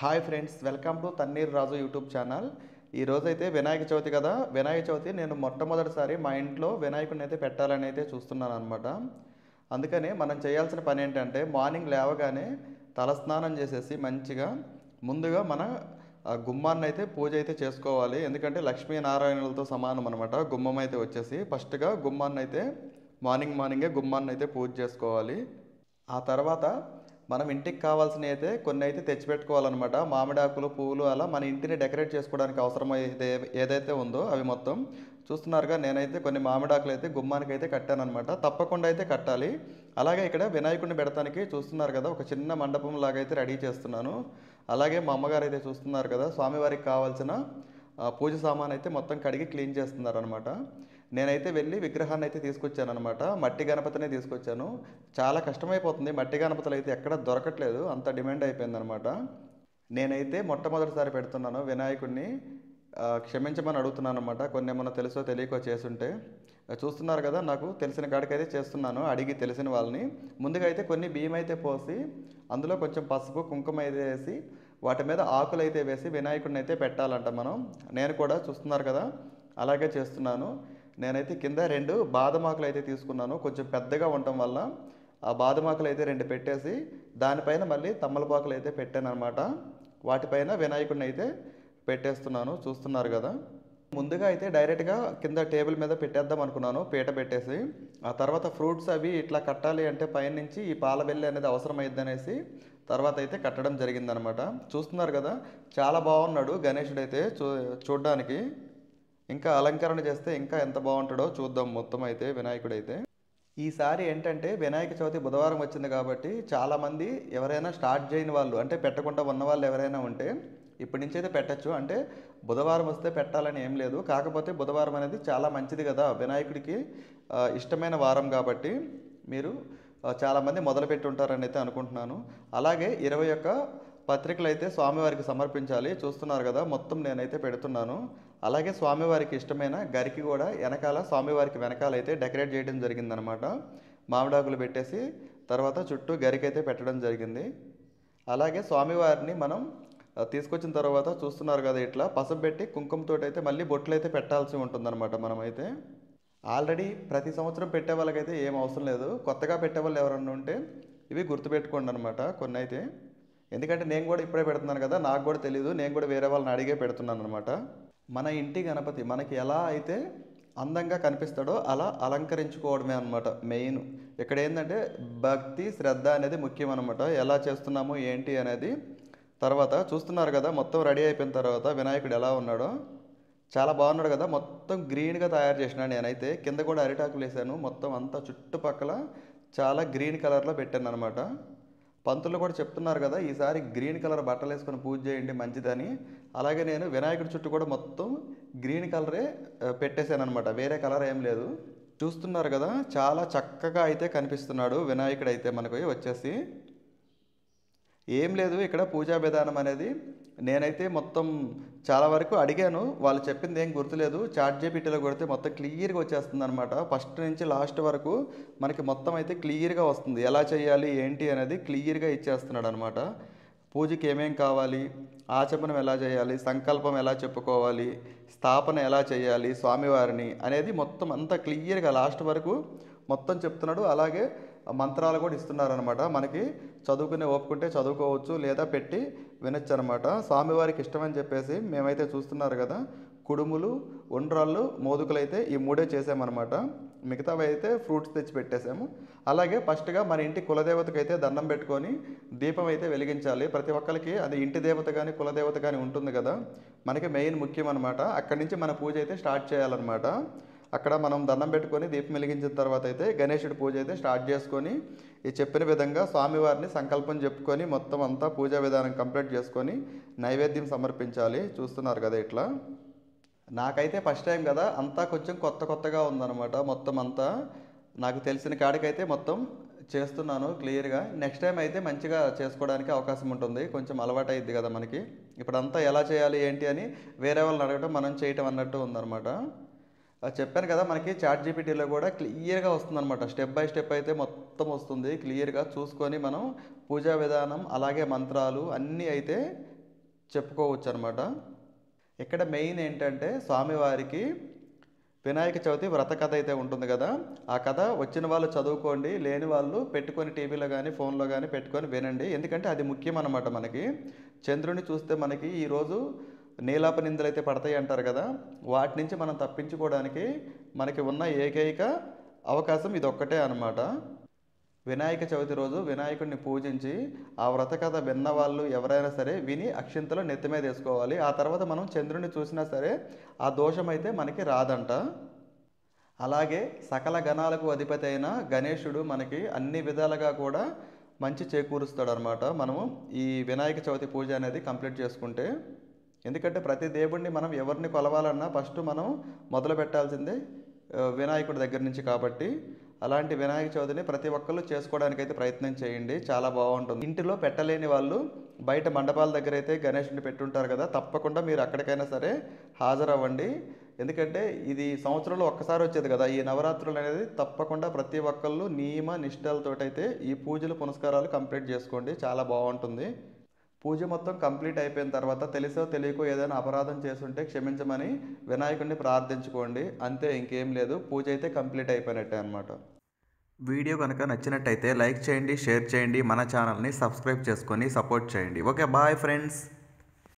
Hi friends, welcome to Thanneer Raju YouTube channel. ఈరోజు అయితే వినాయక చవితి కదా. వినాయక చవితి నేను మొట్టమొదటిసారి మా ఇంట్లో వినాయకుడిని అయితే పెట్టాలని అయితే చూస్తున్నాను అనమాట. అందుకని మనం చేయాల్సిన పని ఏంటంటే మార్నింగ్ లేవగానే తలస్నానం చేసేసి మంచిగా ముందుగా మన గుమ్మాన్ని అయితే పూజ అయితే చేసుకోవాలి. ఎందుకంటే లక్ష్మీనారాయణలతో సమానం అనమాట. గుమ్మం అయితే వచ్చేసి ఫస్ట్గా గుమ్మాన్ని అయితే మార్నింగే గుమ్మాన్ని అయితే పూజ చేసుకోవాలి. ఆ తర్వాత మనం ఇంటికి కావాల్సినవి అయితే కొన్ని అయితే తెచ్చిపెట్టుకోవాలన్నమాట. మామిడాకులు, పువ్వులు అలా మన ఇంటిని డెకరేట్ చేసుకోవడానికి అవసరమైతే ఏదైతే ఉందో అవి మొత్తం చూస్తున్నారుగా. నేనైతే కొన్ని మామిడాకులు అయితే గుమ్మానికి అయితే కట్టానమాట. తప్పకుండా అయితే కట్టాలి. అలాగే ఇక్కడ వినాయకుడిని పెడతానికి చూస్తున్నారు కదా, ఒక చిన్న మండపం లాగా అయితే రెడీ చేస్తున్నాను. అలాగే మా అమ్మగారు అయితే చూస్తున్నారు కదా, స్వామివారికి కావాల్సిన పూజ సామాన్ అయితే మొత్తం కడిగి క్లీన్ చేస్తున్నారు అనమాట. నేనైతే వెళ్ళి విగ్రహాన్ని అయితే తీసుకొచ్చాను అనమాట. మట్టి గణపతినే తీసుకొచ్చాను. చాలా కష్టమైపోతుంది, మట్టి గణపతులు అయితే ఎక్కడ దొరకట్లేదు, అంత డిమాండ్ అయిపోయిందనమాట. నేనైతే మొట్టమొదటిసారి పెడుతున్నాను వినాయకుడిని. క్షమించమని అడుగుతున్నాను అనమాట. కొన్ని ఏమన్నా తెలుసో తెలియకో చేసుంటే. చూస్తున్నారు కదా, నాకు తెలిసిన కాడికైతే చేస్తున్నాను, అడిగి తెలిసిన వాళ్ళని. ముందుగా అయితే కొన్ని బియ్యం అయితే పోసి అందులో కొంచెం పసుపు, కుంకుమ అయితే వేసి వాటి మీద ఆకులు అయితే వేసి వినాయకుడిని అయితే పెట్టాలంట మనం. నేను కూడా చూస్తున్నారు కదా అలాగే చేస్తున్నాను. నేనైతే కింద 2 బాదమాకులు అయితే తీసుకున్నాను. కొంచెం పెద్దగా ఉండటం వల్ల ఆ బాదమాకులు అయితే 2 పెట్టేసి దానిపైన మళ్ళీ తమ్మలపాకులు అయితే పెట్టాను అనమాట. వాటిపైన వినాయకుడిని అయితే పెట్టేస్తున్నాను. చూస్తున్నారు కదా. ముందుగా అయితే డైరెక్ట్గా కింద టేబుల్ మీద పెట్టేద్దాం అనుకున్నాను, పీట పెట్టేసి. ఆ తర్వాత ఫ్రూట్స్ అవి ఇట్లా కట్టాలి అంటే పైనుంచి ఈ పాల వెల్లి అనేది అవసరమైద్ది అనేసి తర్వాత అయితే కట్టడం జరిగిందనమాట. చూస్తున్నారు కదా, చాలా బాగున్నాడు గణేశుడు అయితే చూడ్డానికి. ఇంకా అలంకరణ చేస్తే ఇంకా ఎంత బాగుంటాడో చూద్దాం మొత్తం అయితే వినాయకుడైతే. ఈసారి ఏంటంటే వినాయక చవితి బుధవారం వచ్చింది కాబట్టి చాలామంది ఎవరైనా స్టార్ట్ చేయని వాళ్ళు అంటే పెట్టకుండా ఉన్న వాళ్ళు ఎవరైనా ఉంటే ఇప్పటి నుంచి అయితే పెట్టచ్చు. అంటే బుధవారం వస్తే పెట్టాలని ఏం లేదు, కాకపోతే బుధవారం అనేది చాలా మంచిది కదా వినాయకుడికి ఇష్టమైన వారం కాబట్టి మీరు చాలామంది మొదలుపెట్టి ఉంటారని అయితే అనుకుంటున్నాను. అలాగే 21 పత్రికలు అయితే స్వామివారికి సమర్పించాలి. చూస్తున్నారు కదా, మొత్తం నేనైతే పెడుతున్నాను. అలాగే స్వామివారికి ఇష్టమైన గరికి కూడా వెనకాల, స్వామివారికి వెనకాల అయితే డెకరేట్ చేయడం జరిగిందనమాట. మామిడాకులు పెట్టేసి తర్వాత చుట్టూ గరికి అయితే పెట్టడం జరిగింది. అలాగే స్వామివారిని మనం తీసుకొచ్చిన తర్వాత చూస్తున్నారు కదా, ఇట్లా పసుపు పెట్టి కుంకుమతో అయితే మళ్ళీ బొట్లు అయితే పెట్టాల్సి ఉంటుందన్నమాట. మనమైతే ఆల్రెడీ ప్రతి సంవత్సరం పెట్టే వాళ్ళకైతే ఏం అవసరం లేదు. కొత్తగా పెట్టేవాళ్ళు ఎవరన్నా ఉంటే ఇవి గుర్తుపెట్టుకోండి అనమాట కొన్ని అయితే. ఎందుకంటే నేను కూడా ఇప్పుడే పెడుతున్నాను కదా, నాకు కూడా తెలియదు. నేను కూడా వేరే వాళ్ళని అడిగే పెడుతున్నాను అనమాట. మన ఇంటి గణపతి మనకి ఎలా అయితే అందంగా కనిపిస్తాడో అలా అలంకరించుకోవడమే అనమాట మెయిన్. ఇక్కడ ఏంటంటే భక్తి, శ్రద్ధ అనేది ముఖ్యం అనమాట. ఎలా చేస్తున్నాము ఏంటి అనేది తర్వాత చూస్తున్నారు కదా. మొత్తం రెడీ అయిపోయిన తర్వాత వినాయకుడు ఎలా ఉన్నాడో చాలా బాగున్నాడు కదా. మొత్తం గ్రీన్గా తయారు చేసినాడు. నేనైతే కింద కూడా అరిటాకులు వేసాను. మొత్తం అంతా చుట్టుపక్కల చాలా గ్రీన్ కలర్లో పెట్టాను అనమాట. పంతులు కూడా చెప్తున్నారు కదా, ఈసారి గ్రీన్ కలర్ బట్టలు వేసుకొని పూజ చేయండి మంచిదని. అలాగే నేను వినాయకుడి చుట్టూ కూడా మొత్తం గ్రీన్ కలరే పెట్టేశాను అనమాట, వేరే కలర్ ఏం లేదు. చూస్తున్నారు కదా, చాలా చక్కగా అయితే కనిపిస్తున్నాడు వినాయకుడు అయితే మనకు వచ్చేసి. ఏం లేదు ఇక్కడ పూజా విధానం అనేది నేనైతే మొత్తం చాలా వరకు అడిగాను, వాళ్ళు చెప్పింది ఏం గుర్తులేదు. చాట్ జీపీటీలో కొడితే మొత్తం క్లియర్గా వచ్చేస్తుంది అనమాట. ఫస్ట్ నుంచి లాస్ట్ వరకు మనకి మొత్తం అయితే క్లియర్గా వస్తుంది. ఎలా చేయాలి ఏంటి అనేది క్లియర్గా ఇచ్చేస్తున్నాడు అనమాట. పూజకి ఏమేం కావాలి, ఆచమనం ఎలా చేయాలి, సంకల్పం ఎలా చెప్పుకోవాలి, స్థాపన ఎలా చేయాలి స్వామివారిని అనేది మొత్తం అంతా క్లియర్గా లాస్ట్ వరకు మొత్తం చెప్తున్నాడు. అలాగే మంత్రాలు కూడా ఇస్తున్నారనమాట. మనకి చదువుకునే ఓపుకుంటే చదువుకోవచ్చు, లేదా పెట్టి వినొచ్చు అనమాట. స్వామివారికి ఇష్టమని చెప్పేసి మేమైతే చూస్తున్నారు కదా, కుడుములు, ఉండ్రాళ్ళు, మోదుకులు అయితే ఈ 3 చేసామన్నమాట. మిగతావి అయితే ఫ్రూట్స్ తెచ్చి పెట్టేసాము. అలాగే ఫస్ట్గా మన ఇంటి కులదేవతకి అయితే దండం పెట్టుకొని దీపం అయితే వెలిగించాలి. ప్రతి ఒక్కరికి అది ఇంటి దేవత కానీ కులదేవత కానీ ఉంటుంది కదా, మనకి మెయిన్ ముఖ్యం అనమాట. అక్కడి నుంచి మన పూజ అయితే స్టార్ట్ చేయాలన్నమాట. అక్కడ మనం దండం పెట్టుకొని దీపం వెలిగించిన తర్వాత అయితే గణేశుడి పూజ అయితే స్టార్ట్ చేసుకొని ఈ చెప్పిన విధంగా స్వామివారిని సంకల్పం చెప్పుకొని మొత్తం అంతా పూజా విధానం కంప్లీట్ చేసుకొని నైవేద్యం సమర్పించాలి. చూస్తున్నారు కదా ఇట్లా. నాకైతే ఫస్ట్ టైం కదా, అంతా కొంచెం కొత్తగా ఉందన్నమాట. మొత్తం అంతా నాకు తెలిసిన కాడికైతే మొత్తం చేస్తున్నాను క్లియర్గా. నెక్స్ట్ టైం అయితే మంచిగా చేసుకోవడానికి అవకాశం ఉంటుంది, కొంచెం అలవాటు అయ్యిద్ది కదా మనకి. ఇప్పుడంతా ఎలా చేయాలి ఏంటి అని వేరే వాళ్ళని అడగటం, మనం చేయటం అన్నట్టు ఉందన్నమాట. చెప్పాను కదా, మనకి చాట్ జీపీటీలో కూడా క్లియర్గా వస్తుందన్నమాట. స్టెప్ బై స్టెప్ అయితే మొత్తం వస్తుంది క్లియర్గా. చూసుకొని మనం పూజా విధానం అలాగే మంత్రాలు అన్నీ అయితే చెప్పుకోవచ్చు అనమాట. ఇక్కడ మెయిన్ ఏంటంటే స్వామివారికి వినాయక చవితి వ్రత కథ అయితే ఉంటుంది కదా, ఆ కథ వచ్చిన వాళ్ళు చదువుకోండి, లేని వాళ్ళు పెట్టుకొని టీవీలో కానీ ఫోన్లో కానీ పెట్టుకొని వినండి. ఎందుకంటే అది ముఖ్యం అన్నమాట. మనకి చంద్రుని చూస్తే మనకి ఈరోజు నీలాప నిందలు అయితే పడతాయి అంటారు కదా, వాటి నుంచి మనం తప్పించుకోవడానికి మనకి ఉన్న ఏకైక అవకాశం ఇది ఒక్కటే అనమాట. వినాయక చవితి రోజు వినాయకుడిని పూజించి ఆ వ్రత కథ విన్న వాళ్ళు ఎవరైనా సరే విని అక్షింతలు నెత్తి మీద వేసుకోవాలి. ఆ తర్వాత మనం చంద్రుని చూసినా సరే ఆ దోషం అయితే మనకి రాదంట. అలాగే సకల గణాలకు అధిపతి అయిన గణేశుడు మనకి అన్ని విధాలుగా కూడా మంచి చేకూరుస్తాడు అనమాట, మనము ఈ వినాయక చవితి పూజ అనేది కంప్లీట్ చేసుకుంటే. ఎందుకంటే ప్రతి దేవుడిని మనం ఎవరిని కొలవాలన్నా ఫస్ట్ మనం మొదలు పెట్టాల్సిందే వినాయకుడి దగ్గర నుంచి. కాబట్టి అలాంటి వినాయక చవితిని ప్రతి ఒక్కళ్ళు చేసుకోవడానికైతే ప్రయత్నం చేయండి, చాలా బాగుంటుంది. ఇంటిలో పెట్టలేని వాళ్ళు బయట మండపాల దగ్గర అయితే గణేషుని పెట్టుంటారు కదా, తప్పకుండా మీరు అక్కడికైనా సరే హాజరవ్వండి. ఎందుకంటే ఇది సంవత్సరంలో ఒక్కసారి వచ్చేది కదా ఈ నవరాత్రులు అనేది. తప్పకుండా ప్రతి ఒక్కళ్ళు నియమ నిష్టలతోటైతే ఈ పూజలు పునస్కారాలు కంప్లీట్ చేసుకోండి, చాలా బాగుంటుంది. పూజ మొత్తం కంప్లీట్ అయిపోయిన తర్వాత తెలిసో తెలియకో ఏదైనా అపరాధం చేస్తుంటే క్షమించమని వినాయకుడిని ప్రార్థించుకోండి, అంతే, ఇంకేం లేదు. పూజ అయితే కంప్లీట్ అయిపోయినట్టే అనమాట. వీడియో కనుక నచ్చినట్టయితే లైక్ చేయండి, షేర్ చేయండి, మన ఛానల్ని సబ్స్క్రైబ్ చేసుకొని సపోర్ట్ చేయండి. Okay, bye friends.